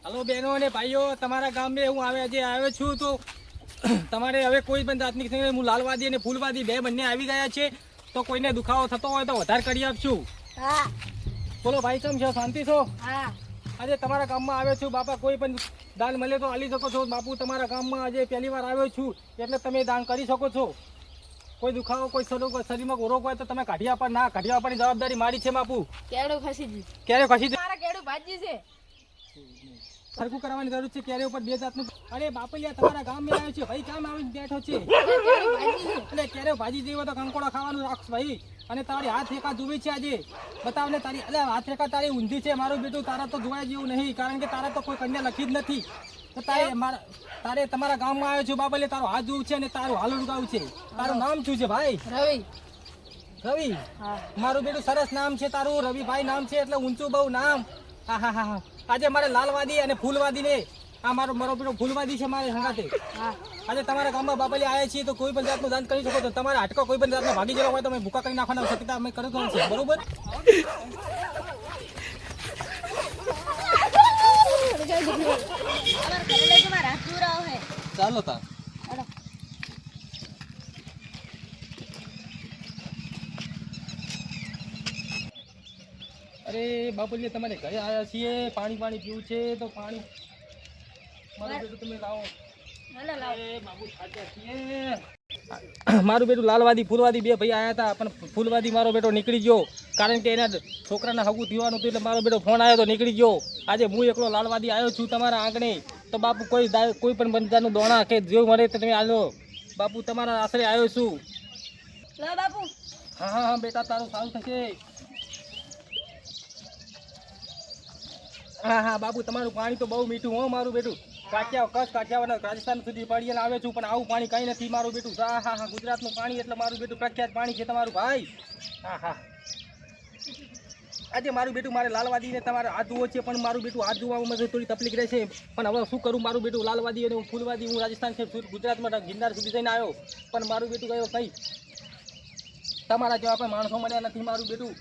Hello બહેનો અને ભાઈઓ, તમારા ગામમાં હું આજે આવ્યો છું તો તમારે હવે કોઈ પણ જાતની હું લાલવાદી અને ફૂલવાદી બે બંને આવી ગયા છે તો કોઈને દુખાવો થતો હોય તો વધારે કરી આપશું. હા. બોલો ભાઈ, કેમ છો? શાંતિ છો? હા. આજે તમારા ગામમાં આવ્યો છું બાપા, કોઈ પણ દાન મળે તો આલી શકો છો બાપુ. તમારા ગામમાં આજે પહેલી વાર આવ્યો છું એટલે તમે દાન કરી શકો છો. કોઈ દુખાવો, કોઈ શરીરમાં રોગ હોય તો તમે કાઢી આપવા, ના કાઢી આપવાની જવાબદારી મારી છે બાપુ. કેડું ખસી ગયું. ક્યારે ખસી મારા કેડું ભાજી છે. સરખું કરવાની જરૂર છે. ક્યારે ઉપર બે જાતનું. અરે બાપલિયા, તમારા ગામમાં આવ્યો છે ભાઈ, કામ આવીને બેઠો છે. એટલે ક્યારે ભાજી જેવો તો કંકોડા ખાવાનું રાખ ભાઈ. અને તારી હાથ રેખા જોવી છે આજે. બતાવ ને તારી. અરે હાથ રેખા તારી ઊંધી છે મારું બેટું. તારા તો જોવાય જેવું નહીં, કારણ કે તારા તો કોઈ કન્યા લખી જ નથી. તો તારે તમારા ગામમાં આવ્યો છું બાપલિયા, તારો હાથ જોવું છે અને તારું હાલ ઉગાવું છે. તારું નામ શું છે ભાઈ? રવિ. રવિ? મારું બેટું સરસ નામ છે તારું. રવિભાઈ નામ છે એટલે ઊંચું બહુ નામ. હા હા હા. આજે મારે લાલવાદી અને ફૂલવાદી ને આ મારો બેટો ફૂલવાદી છે મારે હંગાતે. આજે તમારા ગામમાં બાપલી આવ્યા છીએ તો કોઈ પણ જાતનું દાન કરી શકો છો. તમારા હાટકો કોઈ પણ જાતનો ભાગી ગયેલો હોય તો અમે ભૂકા કરી નાખવાના શક્યતા અમે કરી દઉં છે. બરોબર? ચાલો તાર. અરે બાપુજી, તમારે ઘરે આવ્યા છીએ, પાણી પીવું છે તો પાણી મારું બેટું તમે લાવો. બાપુ થાક્યા છીએ. મારું બેટું લાલવાદી ફૂલવાદી બે ભાઈ આવ્યા હતા, પણ ફૂલવાદી મારો બેટો નીકળી ગયો, કારણ કે એના છોકરાને હગું થવાનું હતું એટલે મારો બેટો ફોન આવ્યો તો નીકળી ગયો. આજે હું એકલો લાલવાદી આવ્યો છું તમારા આંગણે. તો બાપુ કોઈ પણ બંધાનું દોણા કે જેવું મળે તો તમે આલો બાપુ. તમારા આશરે આવ્યો છું. બાપુ. હા હા હા બેટા, તારું સારું થશે. હા હા બાપુ, તમારું પાણી તો બહુ મીઠું હો મારું બેટું. કાઠિયાવાડ રાજસ્થાન સુધી પડીને આવે છું, પણ આવું પાણી કઈ નથી મારું બેટું. હા હા હા, ગુજરાતનું પાણી એટલે મારું બેટું પ્રખ્યાત પાણી છે તમારું ભાઈ. હા હા. આજે મારું બેટું મારે લાલવાદીને તમારે હાથ ધોવો છે, પણ મારું બેટું હાથ ધોવામાં થોડી તકલીફ રહેશે. પણ હવે શું કરું, મારું બેટું લાલવાદી અને ફૂલવાદી. હું રાજસ્થાન છે, ગુજરાતમાં ગિરનાર સુધી જઈને આવ્યો, પણ મારું બેટું ગયો કઈ તમારા જેવા પણ માણસો મળ્યા નથી મારું બેટું.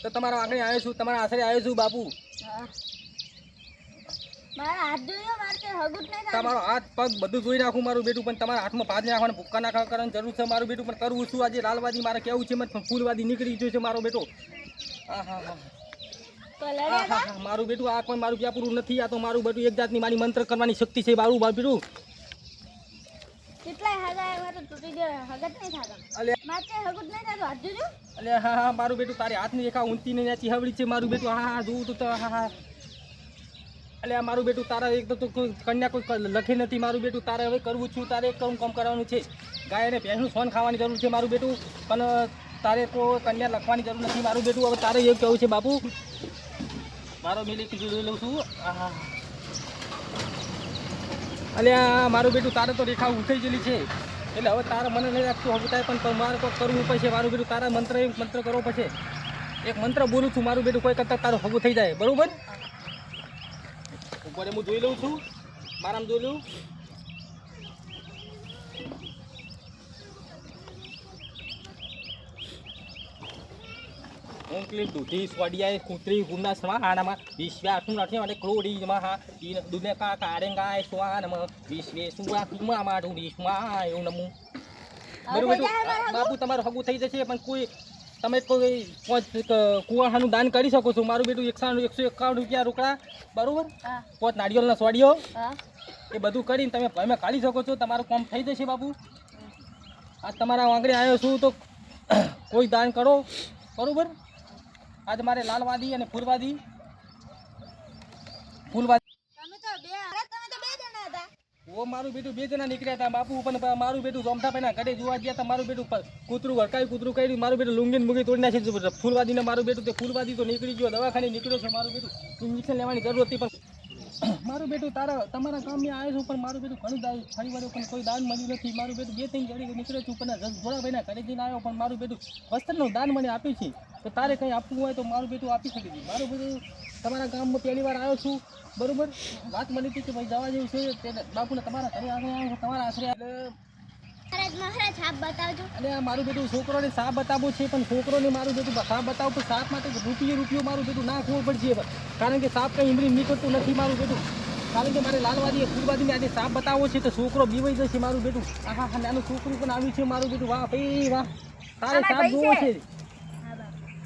તો તમારા આગળ આવ્યો છું, તમારા આશરે આવ્યો છું બાપુ. તમારો હાથ પગ બધું જોઈ નાખું મારું બેટું, પણ તમારા હાથમાં ભાત નાખવાના ભૂક્કા નાખવા કરવાની જરૂર છે મારું બેટું. પણ કરવું શું આજે લાલવાદી મારે કેવું છે, પણ ફૂલવાદી નીકળી ગયું છે મારો બેટો. હા હા હા. મારું બેટું આ કોઈ મારું વ્યાપુરું નથી. આ તો મારું બેટું એક જાતની મારી મંત્ર કરવાની શક્તિ છે મારું બેટું. અલે હા હા મારું બેટું, તારે હાથની રેખા ઊંચી ને નેચી હવડી છે મારું બેટું. હા હા જોવું તો હા હા. એટલે મારું બેટું તારા એક તો કન્યા કોઈ લખી નથી મારું બેટું. તારે હવે કરવું છું, તારે એક કામ કરવાનું છે. ગાય અને ભેંસનું સોન ખાવાની જરૂર છે મારું બેટું, પણ તારે કોઈ કન્યા લખવાની જરૂર નથી મારું બેટું. હવે તારે એવું કેવું છે બાપુ? મારો મિલી જોઈ લઉં છું. હા. અલ્યા મારું બેટું, તારે તો રેખા ઉઠાઈ ગયેલી છે, એટલે હવે તારે મને નહીં રાખતું હવે થાય, પણ મારે કોઈ કરવું પડશે મારું બેટું. તારા મંત્ર કરવો પડશે. એક મંત્ર બોલું છું મારું બેટું, કોઈ કરતાં તારું હગું થઈ જાય. બરોબર? ઉપર હું જોઈ લઉં છું, મારામાં જોઈ લઉં. ઓંકલી દૂધી સ્વાડિયાએ કૂતરી ગુના સ્વાનમાં વિશ્વાસનું નથી અને ક્રોડીમાં હા દુને કા કારેંગાય સ્વાનમાં વિશ્વે સુવાકીમાં મારું વિશ્વાય એવું નમું. બરોબર બાપુ, તમારું હગું થઈ જશે, પણ તમે કોઈ કુવાહાનું દાન કરી શકો છો મારું બેટું. 151 રૂપિયા રોકડા, બરોબર? 5 નાળિયેરના સ્વાડિયો, એ બધું કરીને તમે ભયમાં કાઢી શકો છો. તમારું કામ થઈ જશે બાપુ. આ તમારા આંગણે આવ્યો છું તો કોઈ દાન કરો, બરોબર? આજ મારે લાલવાદી અને ફૂલવાદી ઓ મારું બેટું 2 જણા નીકળ્યા હતા બાપુ, પણ મારું બેટું જોમઠા પહેલા ઘરે જોવા ગયા હતા. મારું બેટું કૂતરું કર્યું, મારું બેટું લુંગીને મૂકી તોડી નાખી. ફૂલવાદીને મારું બેટું તે ફૂલવાદી તો નીકળી ગયો, દવાખાને નીકળ્યો છે મારું બેટું. ઇન્જેક્શન લેવાની જરૂર હતી, પણ મારું બેટું તમારા ગામમાં આવ્યો છું, પણ મારું બેટું ઘણું ફરી વળ્યો, પણ કોઈ દાન મળ્યું નથી. મારું બેટું 2-3 જણી નીકળ્યો છું, પણ ભોળાભાઈના ઘરે જઈને આવ્યો, પણ મારું બેટું વસ્ત્રનું દાન મને આપ્યું છે. તો તારે કંઈ આપવું હોય તો મારું બેટું આપી શકે છે. મારું બેટું તમારા ગામમાં પહેલી વાર આવ્યો છું, બરોબર? વાત મળી હતી કે ભાઈ જવા જેવું છે બાપુને તમારા ઘરે આગળ આવ્યો છું, તમારા આશરે. અને મારું બેટું છોકરોને સાપ બતાવવું છે, પણ છોકરોને મારું બેટું સાપ બતાવું તો સાપ માટે રૂપિયો મારું બેટું ના ખોવું પડશે, કારણ કે સાપ કંઈ ઇમરી નીકળતું નથી મારું બેટું. કારણ કે મારે લાલવાદી ફૂલવાદી આજે સાપ બતાવો છે તો છોકરો બીવાઈ જશે મારું બેટું. આહા હા નાનું છોકરું પણ આવ્યું છે મારું બેટું. વાહ ભાઈ વાહ, તારે આમાં સાપ ભાઈ જોવો છે. છે?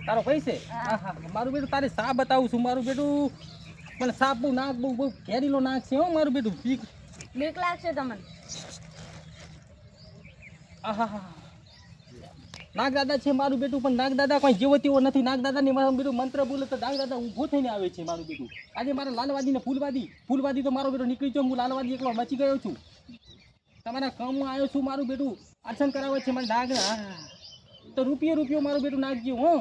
તારો ભાઈ છે? આહા મારું બેટું તારે સાપ બતાવું છું મારું બેટું. પણ સાપ બહુ નાક બહુ ઘેરીલો નાક છે હો મારું બેટું. બીક લાગશે તમને. આહા નાગ દાદા છે મારું બેટું, પણ નાગ દાદા કોઈ જેવો તેવો નથી. નાગ દાદાની મારું બેટું મંત્ર બોલે તો નાગ દાદા ઊભો થઈને આવે છે મારું બેટું. આજે મારા લાલવાદી ને ફૂલવાદી તો મારો બેટો નીકળી ગયો. હું લાલવાદી એકલો બચી ગયો છું. તમારા કામમાં આવ્યો છું મારું બેટું. આસન કરાવે છે મને નાગ. તો રૂપિયો મારું બેટું નાખજો હો.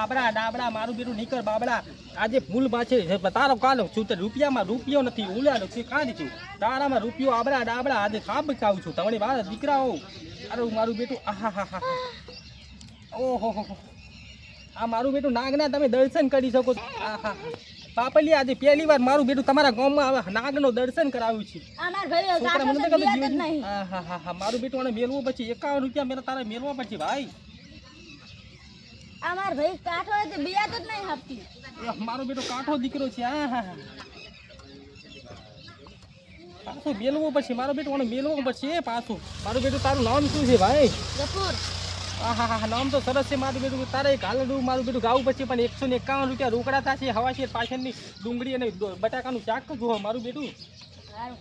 આબડા ડાબડા મારું બેટું નીકળ બાબડા. આજે ફૂલ બાછે તારો કાલો છું તો રૂપિયામાં રૂપિયો નથી. ઉલાડો છે કાઢી છું તારામાં રૂપિયો. આબડા ડાબડા આજે ખાબ ખાવું છું તમારી વાત દીકરાઓ. અરે મારું બેટું આહા હા હા. ઓહો હો, આ મારું બેટું નાગના તમે દર્શન કરી શકો છો. આહા પાપલી આજે પહેલી વાર મારું બેટું તમારા ગામમાં આવે નાગનો દર્શન કરાવ્યું છે. અમાર ભાઈ છોકરા મને ગાતા તો છે, કદી બિયાત જ જીવે નહીં. છે. આહા હા હા મારું બેટું આને મેળવું પછી 51 રૂપિયા મેરા તારે મેળવા પછી ભાઈ. અમાર ભાઈ કાઠો હોય તો બિયાત જ નહીં આપતી. મારો બેટો કાઠો દીકરો છે. આહા પાછું મેળવું પછી મારો બેટો આને મેળવું પછી પાછું. મારું બેટું તારું નામ શું છે ભાઈ? ગફુર. આહા હા નામ તો સરસ છે મારું બેટું. તારે ગાલડું મારું બેટું ગાવું પછી પણ 151 રૂપિયા રોકડા થશે. હવા છે પાછળની ડુંગળી અને બટાકાનું શાક જો મારું બેટું. સારું.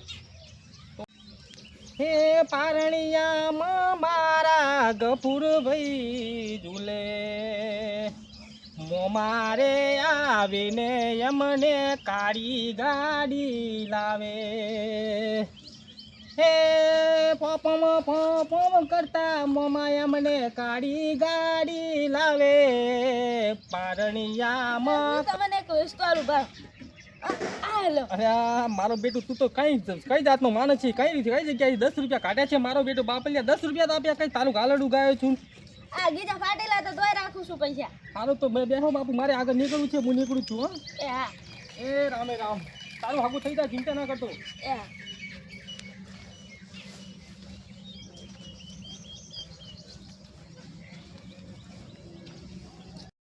હે પારણિયામાં મારા ગફુર ભાઈ ઝૂલે, મોમારે આવીને અમને કાળી ગાડી લાવે. હે પોપમ પોપમ કરતા મોમાયા મને કાળી ગાડી લાવે. પારણિયામાં હું તમને એક વસ્તુ આલું ભાઈ. આ લો. અરે આ મારો બેટું તું તો કઈ જાતનો માણસ છે? કઈ જગ્યાએ 10 રૂપિયા કાઢ્યા છે મારો બેટો? બાપલિયા 10 રૂપિયા તો આપ્યા. કઈ તારું ગાલડું ગાયો છું. આ ગીજા ફાટેલા તો તોય રાખું છું પૈસા. સારું તો મેં બેઠો બાપુ, મારે આગળ નીકળવું છે. હું નીકળું છું. હો એ હા. એ રામે રામ. તારું હાગું થઈ જાય, ચિંતા ના કરતો. એ હા.